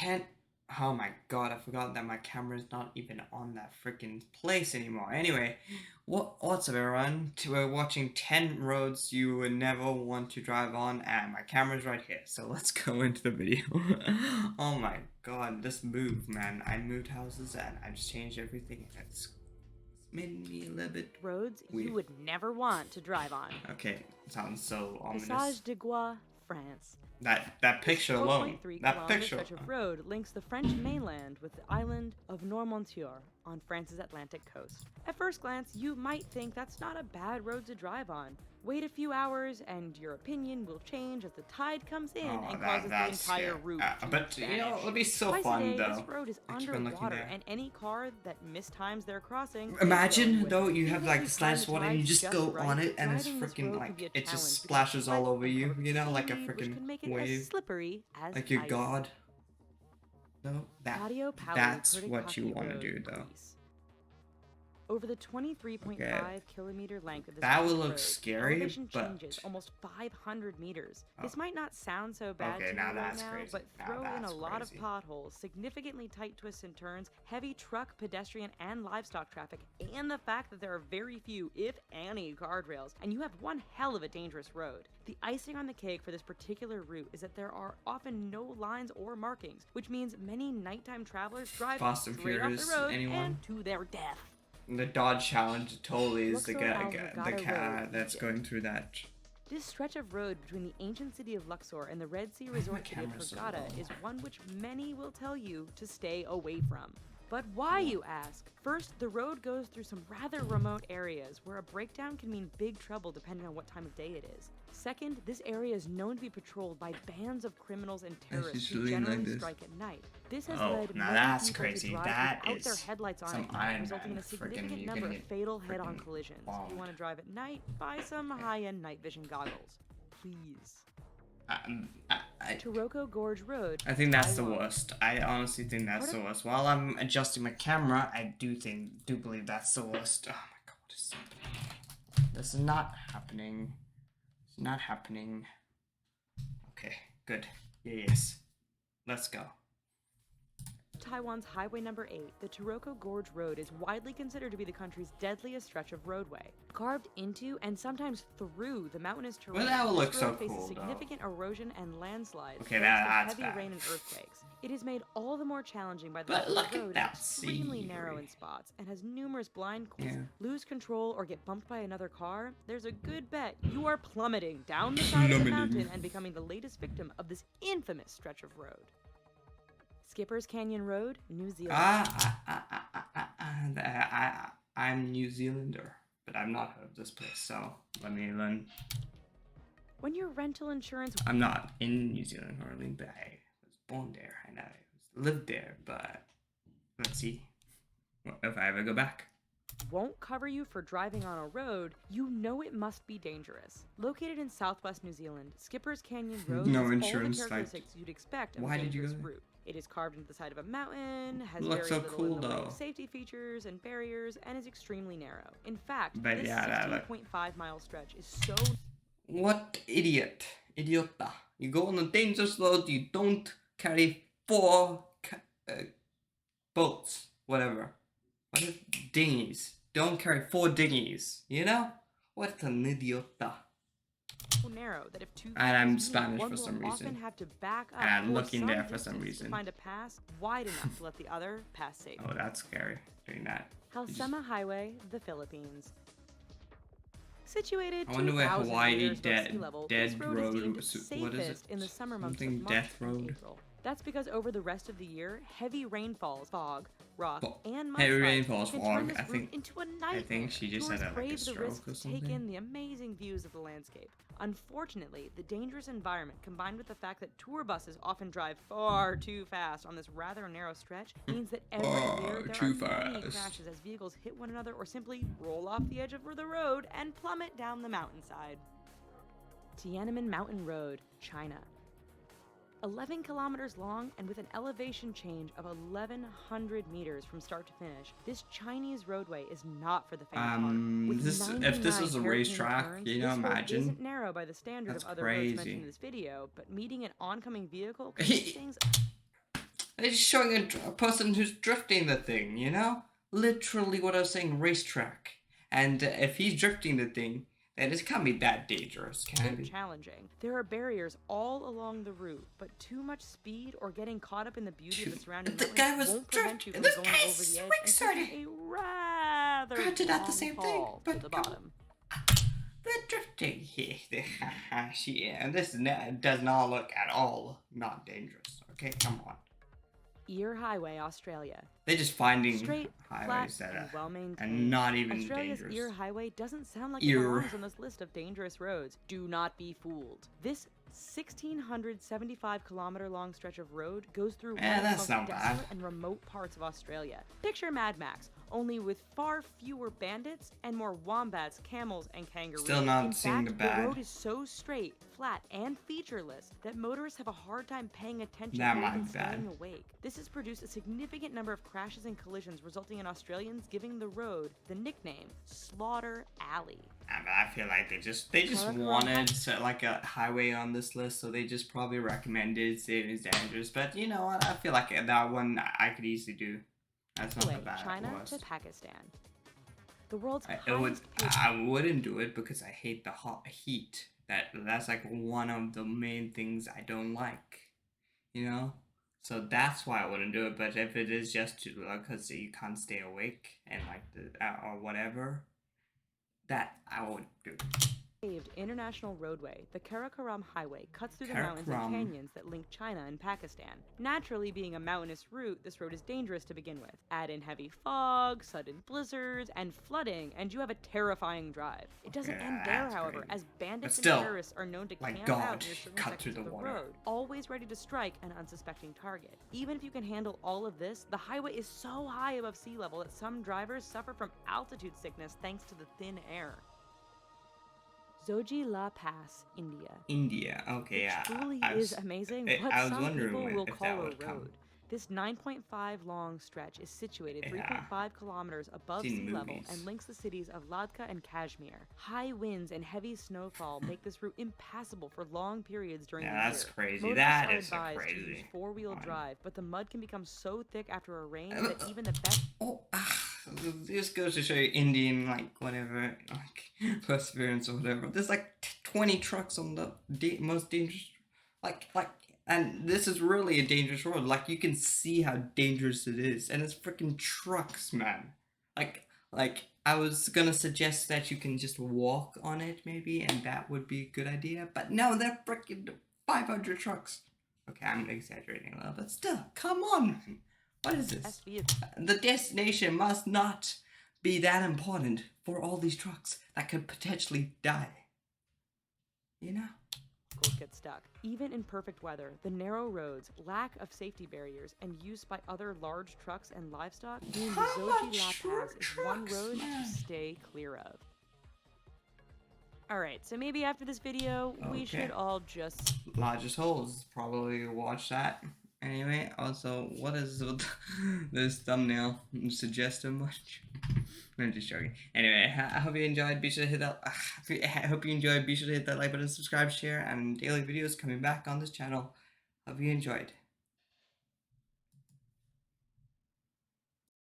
can't. Oh my god, I forgot that my camera's not even on that freaking place anymore. Anyway, what's up everyone? We're watching 10 roads you would never want to drive on, and my camera's right here. So let's go into the video. Oh my god, this move, man. I moved houses and I just changed everything, and it's made me a little bit roads weird. You would never want to drive on. Okay, sounds so ominous. Passage de Gois, France. That picture alone. That picture. Stretch of road links the French mainland with the island of Noirmoutier on France's Atlantic coast. At first glance, you might think that's not a bad road to drive on. Wait a few hours, and your opinion will change as the tide comes in and causes the entire route to but vanish. you know, it'll be so Twice fun a day, though. This road is underwater, and any car that mistimes their crossing. Imagine though you have like the slightest water and you just go on it and it's freaking like it just splashes all over you, you know, like a freaking wave. Slippery as like you're ice. God. No, that's what you want to do though. Over the 23.5 kilometer length of this that would road, look scary, elevation but changes almost 500 meters. This might not sound so bad to you now right that's now, crazy. but Now throw in a that's lot of crazy. potholes, significantly tight twists and turns, heavy truck, pedestrian, and livestock traffic, and the fact that there are very few, if any, guardrails, and you have one hell of a dangerous road. The icing on the cake for this particular route is that there are often no lines or markings, which means many nighttime travelers drive Fast and straight Furious, off the road anyone? and to their death. The Dodge Challenge totally is the Luxor car that's going through that. This stretch of road between the ancient city of Luxor and the Red Sea resort city of Hurghada is one which many will tell you to stay away from. But why, you ask? First, the road goes through some rather remote areas where a breakdown can mean big trouble depending on what time of day it is. Second, this area is known to be patrolled by bands of criminals and terrorists who generally strike at night. This has led many people to drive without their headlights on at night, resulting in a significant number of fatal head-on collisions. If you want to drive at night, buy some high-end night vision goggles. Please. Taroko Gorge Road. I think that's the worst. I honestly think that's the worst. While I'm adjusting my camera, I do believe that's the worst. Oh my god, what is happening? This is not happening. It's not happening. Okay, good. Yes. Let's go. Taiwan's Highway Number 8, the Taroko Gorge Road is widely considered to be the country's deadliest stretch of roadway. Carved into and sometimes through the mountainous terrain, Well, that would look this so road faces cool, significant erosion and landslides, Okay, thanks to that's heavy bad. rain and earthquakes. It is made all the more challenging by the But fact look the at road that is extremely narrow scenery. in spots and has numerous blind corners. Yeah. Lose control or get bumped by another car, there's a good bet you are plummeting down the side of the mountain and becoming the latest victim of this infamous stretch of road. Skipper's Canyon Road, New Zealand. I'm New Zealander, but I've not heard of this place, so let me learn. When your rental insurance... I'm not in New Zealand currently, but I was born there and I lived there, but let's see if I ever go back. Won't cover you for driving on a road, you know it must be dangerous. Located in southwest New Zealand, Skipper's Canyon Road No has insurance, all the characteristics you'd expect of why a did you dangerous go? route. It is carved into the side of a mountain, has Looks very so little cool, in the way though. of safety features and barriers, and is extremely narrow. In fact, But this yeah, 16.5 mile stretch is so... What idiot. Idiota. You go on a dangerous road, you don't carry 4 boats. Whatever. What is dinghies? Don't carry 4 dinghies. You know? What an idiota. narrow that if two And I'm vehicles meet, Spanish one for will some often reason. have to back up And I'm for looking there for distance some to reason. find a pass wide enough to let the other pass safely. Oh, that's scary. Doing that. Halsema Highway, the Philippines. Situated I wonder where 2,000 Hawaii meters above sea level, this Dead road Road. is deemed What is it? safest in the summer months Something of March Death and Road. April. That's because over the rest of the year, heavy rainfalls, fog, rock, and Heavy mudslides rainfalls, can fog. turn this I route think. into a nightmare. I think she just had Tourists like a crave the stroke risk or to take something. in the amazing views of the landscape. Unfortunately, the dangerous environment combined with the fact that tour buses often drive far too fast on this rather narrow stretch means that every year there too are many fast. crashes as vehicles hit one another or simply roll off the edge of the road and plummet down the mountainside. Tiananmen Mountain Road, China. 11 kilometers long and with an elevation change of 1,100 meters from start to finish, this Chinese roadway is not for the faint-hearted. With If this was a 99 racetrack, turns, you know, this road imagine. isn't narrow by the standard That's of other roads mentioned crazy. in this video, but meeting an oncoming vehicle can make things They're just showing a person who's drifting the thing, you know? Literally what I was saying, racetrack. And if he's drifting the thing, then it can't be that dangerous, can it be? Challenging. There are barriers all along the route, but too much speed or getting caught up in the beauty of the surrounding The guy mountains was won't prevent you from this going guy's over the edge and started. taking a rather Granted, not the long same thing, fall but to the bottom. The drifting here, and this does not look at all not dangerous. Okay, come on. Ear Highway, Australia. They're just finding Straight, highways flat, that and well-maintained. and not even Australia's dangerous. Ear Highway doesn't sound like it belongs on this list of dangerous roads. Do not be fooled. This 1,675-kilometer long stretch of road goes through one of the most desolate and remote parts of Australia. Picture Mad Max, only with far fewer bandits and more wombats, camels, and kangaroos. Still not seeing the bad. The road is so straight, flat, and featureless that motorists have a hard time paying attention That or might even be bad. staying awake. This has produced a significant number of crashes and collisions, resulting in Australians giving the road the nickname Slaughter Alley. But I feel like they just wanted like a highway on this list, so they just probably recommended saying it's dangerous. But you know what? I feel like that one I could easily do. That's not the bad China worst. to Pakistan. The world's I wouldn't do it because I hate the hot heat. That's like one of the main things I don't like. You know? So that's why I wouldn't do it. But if it is just to because you can't stay awake and like or whatever, that I would do. Paved international roadway, the Karakoram Highway cuts through the mountains and canyons that link China and Pakistan. Naturally, being a mountainous route, this road is dangerous to begin with. Add in heavy fog, sudden blizzards, and flooding, and you have a terrifying drive. It doesn't end there, however, as bandits and terrorists are known to camp out near certain sections of the road, always ready to strike an unsuspecting target. Even if you can handle all of this, the highway is so high above sea level that some drivers suffer from altitude sickness thanks to the thin air. Zoji La Pass, India. India, okay, yeah. Truly is amazing. What some people will call a road. This 9.5 long stretch is situated 3.5 kilometers above sea level and links the cities of Ladakh and Kashmir. High winds and heavy snowfall make this route impassable for long periods during the year. That's crazy. Motorists That are is advised crazy. to use four-wheel drive, but the mud can become so thick after a rain that even the best. This goes to show you Indian, like, whatever, like, perseverance or whatever. There's like 20 trucks on the most dangerous, and this is really a dangerous road. Like, you can see how dangerous it is, and it's freaking trucks, man. Like, I was gonna suggest that you can just walk on it, maybe, and that would be a good idea, but no, they're freaking 500 trucks. Okay, I'm exaggerating a little, but still, come on. What is this? The destination must not be that important for all these trucks that could potentially die. You know? Get stuck. Even in perfect weather, the narrow roads, lack of safety barriers, and use by other large trucks and livestock mean the Zoji La Pass is one road to stay clear of. Alright, so maybe after this video, we should all just... Largest holes. Probably watch that. Anyway, also, what is with this thumbnail? Suggestive much? I'm just joking. Anyway, I hope you enjoyed. Be sure to hit that. I hope you enjoyed. Be sure to hit that like button, subscribe, share, and daily videos coming back on this channel. Hope you enjoyed.